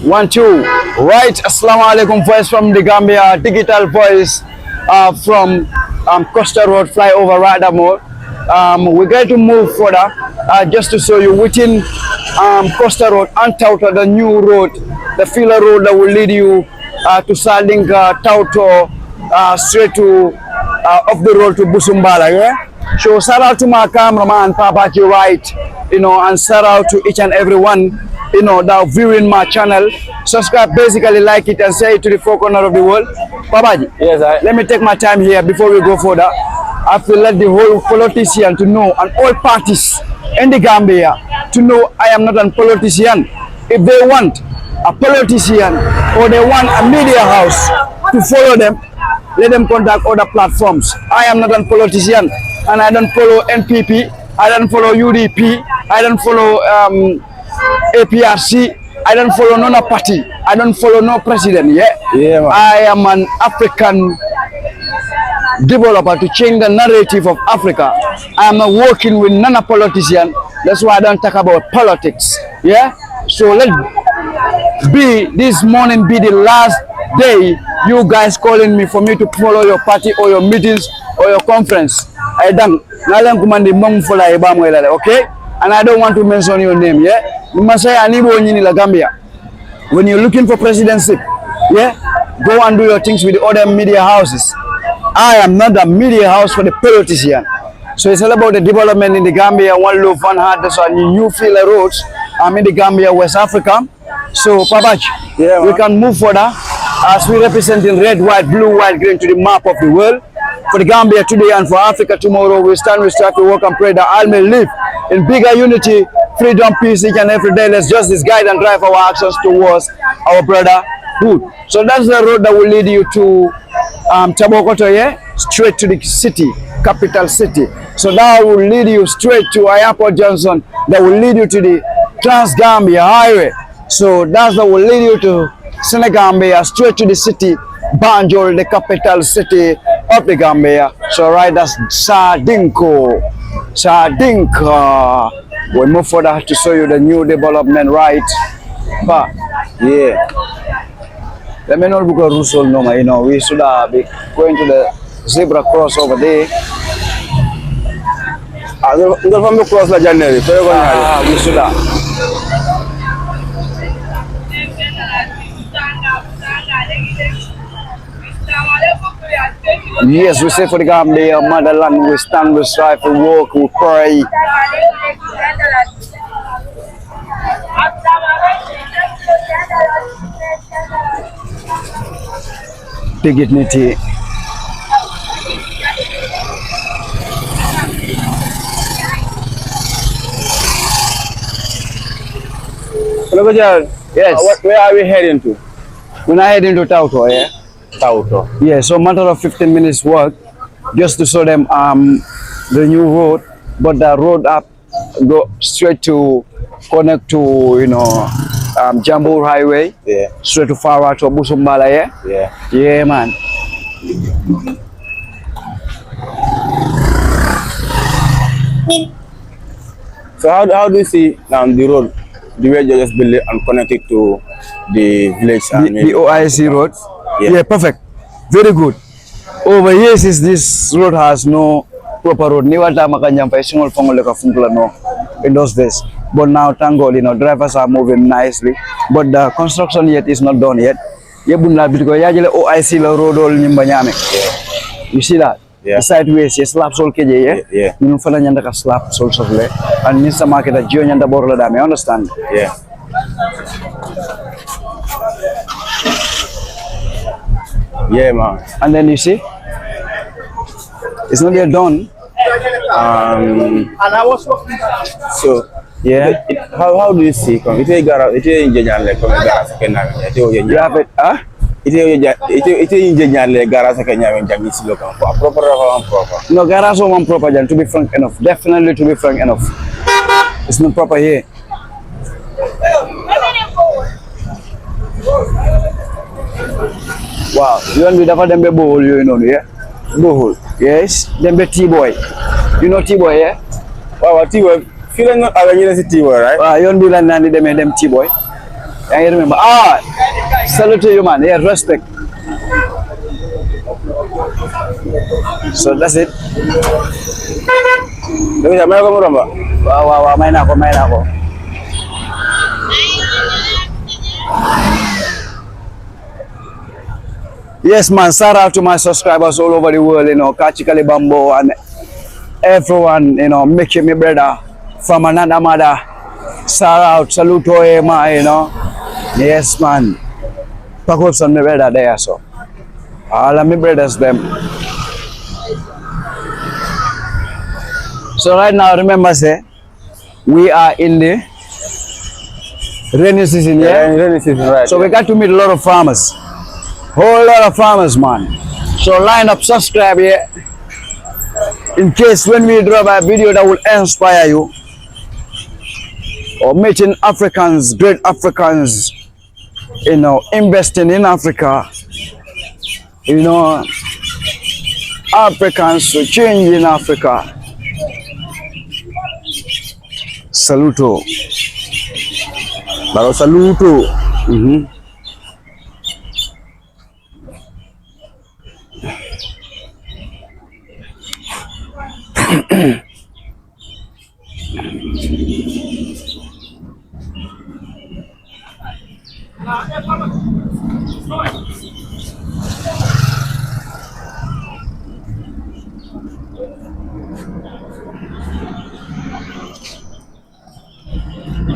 1, 2. Right. Assalamu alaikum. Voice from the Gambia. Digital voice from Costa Road flyover Radamore. We're going to move further just to show you within Costa Road and Tauto, the new road, the filler road that will lead you to Salinga, Tauto, straight to off the road to Busumbala. Yeah? So shout out to my cameraman Papachi, right? And shout out to each and everyone that viewing my channel. Subscribe, basically like it and say it to the four corners of the world. Papaji, yes, let me take my time here before we go further. I feel let the whole politician to know, and all parties in the Gambia to know I am not a politician. If they want a politician or they want a media house to follow them, let them contact other platforms. I am not a politician, and I don't follow NPP, I don't follow UDP, I don't follow APRC, I don't follow no party, I don't follow no president. Yeah, man. I am an African developer to change the narrative of Africa. I am not working with none politician. That's why I don't talk about politics. Yeah. So let this morning be the last day you guys calling me for me to follow your party or your meetings or your conference. I don't. Okay. And I don't want to mention your name. Yeah. Gambia. When you're looking for presidency, yeah, go and do your things with the other media houses. I am not a media house for the politician. So it's all about the development in the Gambia. One love, one heart. That's why new filler roads. I'm in the Gambia, West Africa. So Papach, yeah, we can move further as we represent in red, white, blue, white, green to the map of the world. For the Gambia today and for Africa tomorrow, we stand, we strive to work and pray that all may live in bigger unity, freedom, peace each and every day. Let's just guide and drive our actions towards our brotherhood. So that's the road that will lead you to Chabokoto, yeah? Straight to the city, capital city. So that will lead you straight to Ayapo Johnson. That will lead you to the Trans-Gambia Highway. So that's that will lead you to Senegambia, straight to the city, Banjul, the capital city of the Gambia. So right, that's Sadinko. We move further to show you the new development, right? But yeah. Let me not because Russell no, we should be going to the zebra cross over there. From the cross la January. We should have. Yes, we say for the Gambia, motherland, we stand, we strive, we work, we pray. Dignity. Yes. Where are we heading to? We're not heading to Tauto, yeah? Tauto. Yeah, so matter of 15 minutes walk just to show them the new road, but the road up go straight to connect to Jambur Highway. Yeah. Straight to Farah to Busumbala, yeah? Yeah. Yeah, man. So how do you see the road? The way you just build it and connect it to the village and the OIC road? Yeah. Yeah, perfect. Very good. Over here, since this road has no proper road, in those days. But now, thank God, drivers are moving nicely. But the construction yet is not done yet. OIC road. You see that? Yeah. Sideways, slap sol keje, yeah. You fala nyanda ka slap sol sofle. And nisa market a jio nyanda borla dame. Understand? Yeah. Yeah, man. And then you see, it's not yet done. So yeah. How do you see? You have it, huh? No, garage one proper, to be frank enough. Definitely to be frank enough. It's not proper here. Wow, you want me to have them be bowl, yeah? Bowl. Yes, them be T-boy. You know T-boy, yeah? Wow, T-boy. Feeling not having T-boy, right? You want me to them T-boy? I remember. Salute to you, man. Yeah, respect. So that's it. Wow, main ako. Yes, man. Shout out to my subscribers all over the world. Kachikali Bambo and everyone. Making me brother from another mother. Shout out, salute to him. Yes, man. Pack up some brother there, so. All of my brothers, them. So right now, remember, say, we are in the rainy season, yeah? Rainy season, right. So we got to meet a lot of farmers. Whole lot of farmers, man. So line up, subscribe, yeah? In case when we drop a video that will inspire you, or meeting Africans, great Africans, investing in Africa, Africans to change in Africa. Saluto. Baru saluto.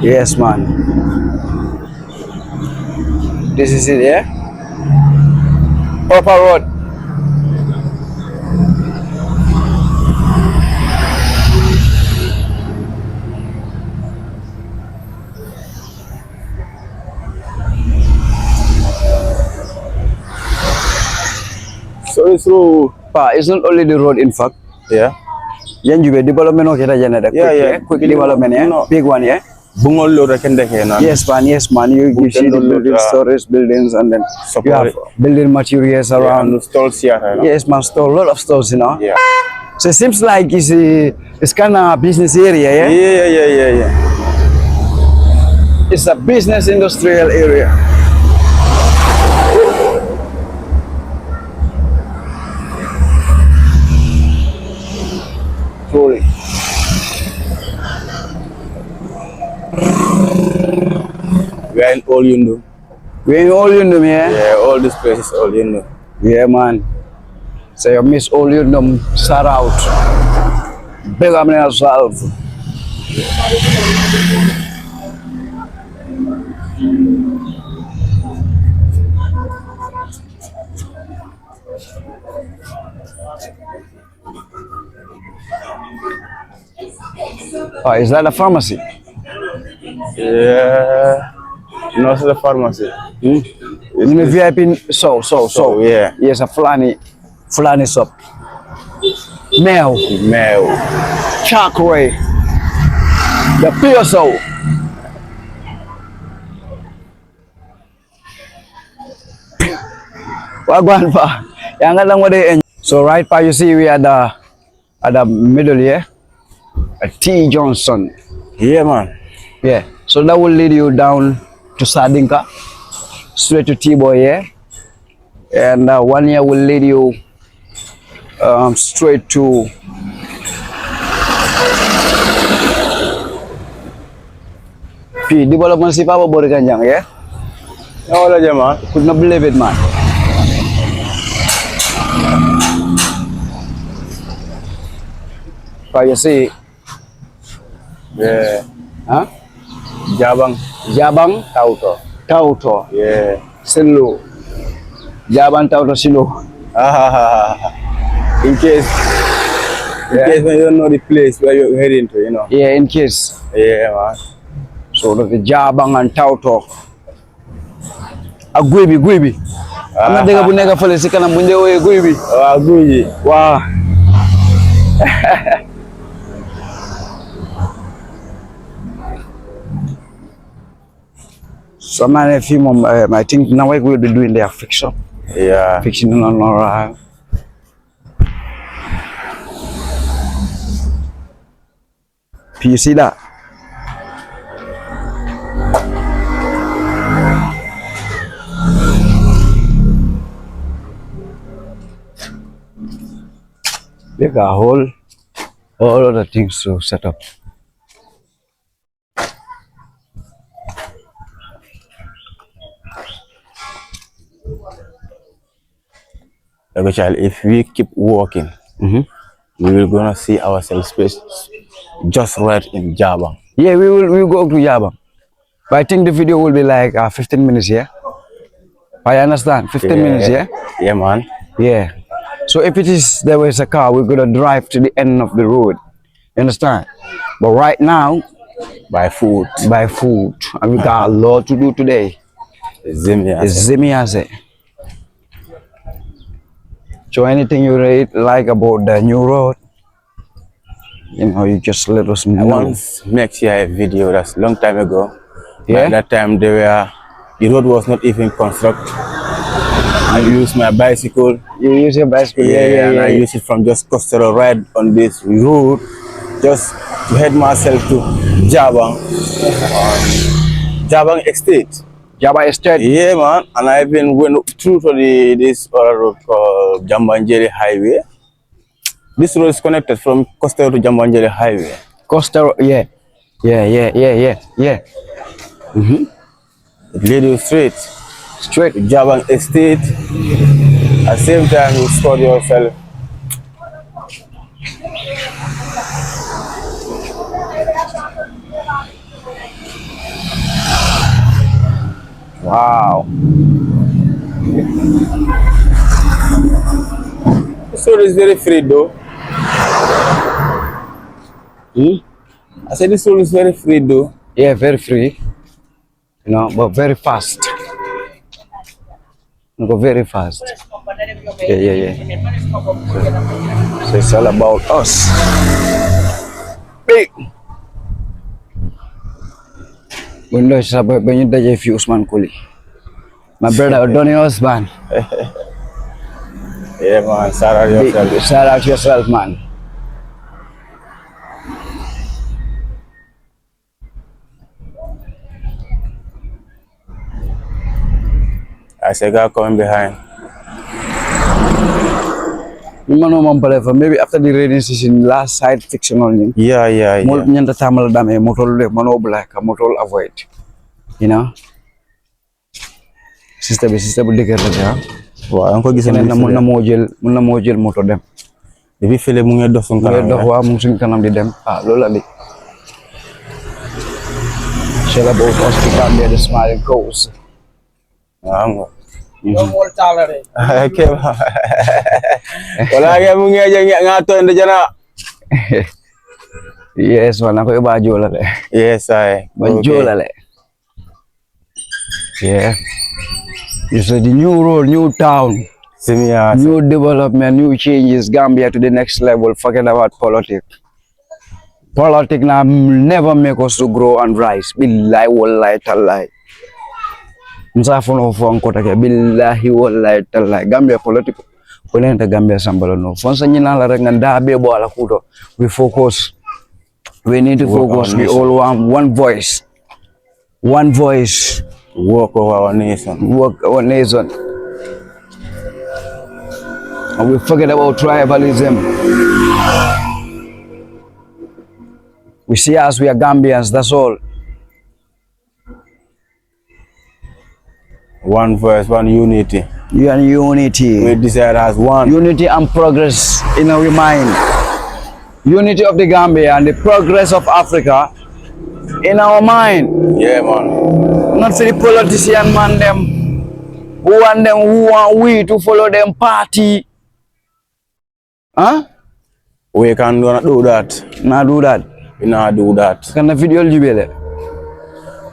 Yes, man. This is it, yeah? Proper road. So it's through. It's not only the road, in fact. Yeah. Development quick development, yeah? No. Big one, yeah? Yes, man. You see the buildings, storage buildings, and then you have building materials around. And stalls here. Yes, man. A lot of stores, Yeah. So it seems like it's kind of business area, yeah? Yeah. It's a business industrial area. Truly. We are in all Yundu. We're in all Yundum, yeah? Yeah, all these places, all Yundu. Yeah, man. So you miss all Yundum, shout out. Big up yourself. Is that a pharmacy? Yeah. No, it's the pharmacy. In the VIP, so. Yeah. Yes, a Fulani shop. Mel. Chakwe. The PSO. Wagwan pa. Yang lang mo de. So right pa, you see we are at the middle here. A T Johnson. Yeah, man. Yeah. So that will lead you down to Sadinka, straight to T-Boy, yeah? And 1 year will lead you straight to P. Development si Papa Borikanjang, yeah? No, man. Could not believe it, man. But you see, yeah. huh? Jabang, Tauto, yeah. Silu, Jabang, Tauto, Silu. In case when you don't know the place where you're heading to, Yeah, in case. Yeah, man. So the Jabang and Tauto. Guibi. I'm not going to go to the Munde Guibi. Guibi. Wow. So man, a few more, I think now we will be doing their fiction. Yeah. Fiction on you see that? got all other things to set up. Okay, child, if we keep walking, we will gonna see ourselves just right in Jabang. Yeah, we'll go to Jabang. But I think the video will be like 15 minutes, yeah? I understand, 15 minutes, yeah? Yeah, man. Yeah. So if it is there was a car, we're gonna drive to the end of the road. You understand? But right now, By food. and we got a lot to do today. Zimia. So anything you like about the new road, you just let us know. Once next year a video that's long time ago. Yeah. By that time the road was not even constructed. I used my bicycle. You use your bicycle? Yeah. I use it from just coastal ride on this road, just to head myself to Jabang, Jabang Estate. Jabang Estate? Yeah, man. And I've been went through to this other road called Jambanjeri Highway. This road is connected from Coastal to Jambanjeri Highway. Coastal, yeah. It leads you straight to Jabang Estate. At the same time, you score yourself. Wow. This road is very free though. I said this road is very free though. Yeah, very free. But very fast. Go very fast. Yeah. So it's all about us. Big. When you die, if you Usman Kuli. My brother, Donny Osman. Yeah, man. Shout out yourself. Shout out yourself, man. I say, God coming behind. Maybe after the rainy season, last side fixing on. Yeah. Nyanta tamal dame motol le mano black motol avoid. Sister bi dëgër la ja. Waaw nga ko gisee na mun na moo jël moto dem. Depuis fële mu ngi dox suñu kanam. Waaw mu ngi suñu kanam di dem. Loolu la li. Shall about us to Gambia, the smiling coast. Waaw. Wala talare. Okay. Wala nga mu ngi nga tonde jana. Yes, man, ako iba jola le. Yes, I. Jola le. Yeah. You said the new road, new town, new development, new changes, Gambia to the next level. Forget about politics. Politics now never make us to grow and rise. Billahi wallahi tallahi. Msafono fo nkota ke billahi wallahi tallahi. Gambia politics. Kolenta Gambia sambalo no. Fonsa nyina la rek nganda be bo ala kuto. We focus. We need to focus. We all want one voice. One voice. Work of our nation. And we forget about tribalism. We see us, we are Gambians, that's all. One voice, one unity. Unity. We desire as one. Unity and progress in our mind. Unity of the Gambia and the progress of Africa in our mind. Yeah, man. Not for the politician man them who want we to follow them party. Huh? We can not do that. Not do that. We not do that. Can the video jibele?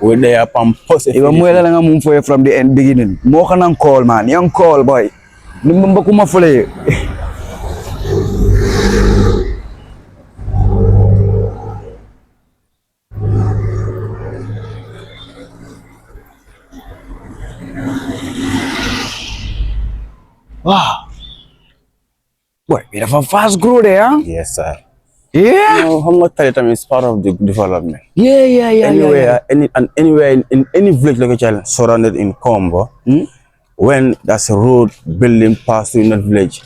We there purpose. Iba mwela nga mumfoye from the end beginning. Mo kanang call man, young call boy. Nimba kuma fole. Wow. Boy, we have a fast growth there, huh? Yes, sir. Yeah. How much time is part of the development? Yeah. Anywhere in any village like a child surrounded in Combo, when that's a road building past in that village,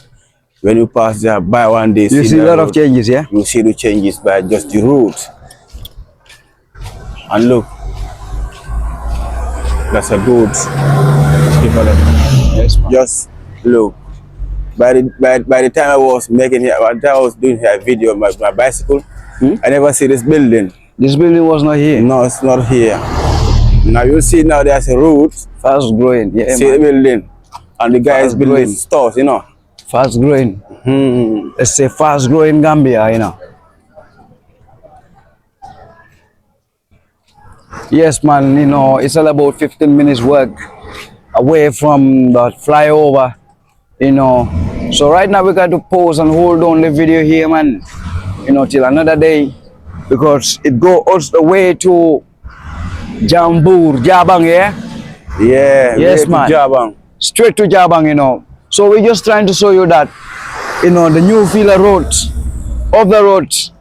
When you pass there by one day, You see a lot of changes, yeah? You see the changes by just the road. And look, that's a good development. Yes, man. Just look. By the time I was making here, by the time I was doing here video on my bicycle, I never see this building. This building was not here. No, it's not here. Now you see now there's a road. Fast growing, yeah, See the man. building, and the guy is Fast building growing. stores, you know. Fast growing. It's a fast growing Gambia, you know. Yes, man, you know, it's all about 15 minutes work away from the flyover, you know. So right now we got to pause and hold on the video here, man, you know, till another day, because it goes the way to Jabang, yeah? Yeah, Yes, way to man. Jabang. Straight to Jabang, you know. So we're just trying to show you that, you know, the new filler roads, of the roads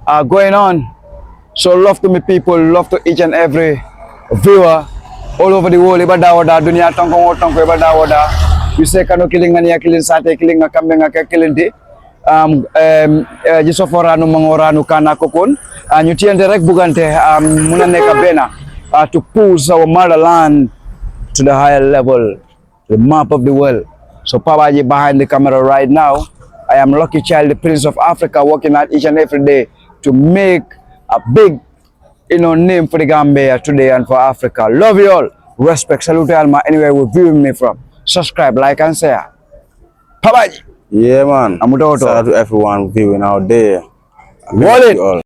are going on. So love to me people, love to each and every viewer all over the world. Iba dawada dunia tongkong tongko iba dawada. You say kano killing ngani killing sate killing ngakambe ngaka killing di. Jisoforanu mangoranu kana kokon. Nyutiende rek bugante muna neka bena to push our motherland to the higher level, the map of the world. So Pabaji behind the camera right now. I am Lucky Child, the Prince of Africa, working out each and every day to make a big, you know, name for the Gambia today and for Africa. Love you all. Respect. Salute Alma anywhere you're viewing me from. Subscribe, like and share. Pabaji. Yeah, man. Amutoto. Shout out to everyone viewing out there. Wallet. All.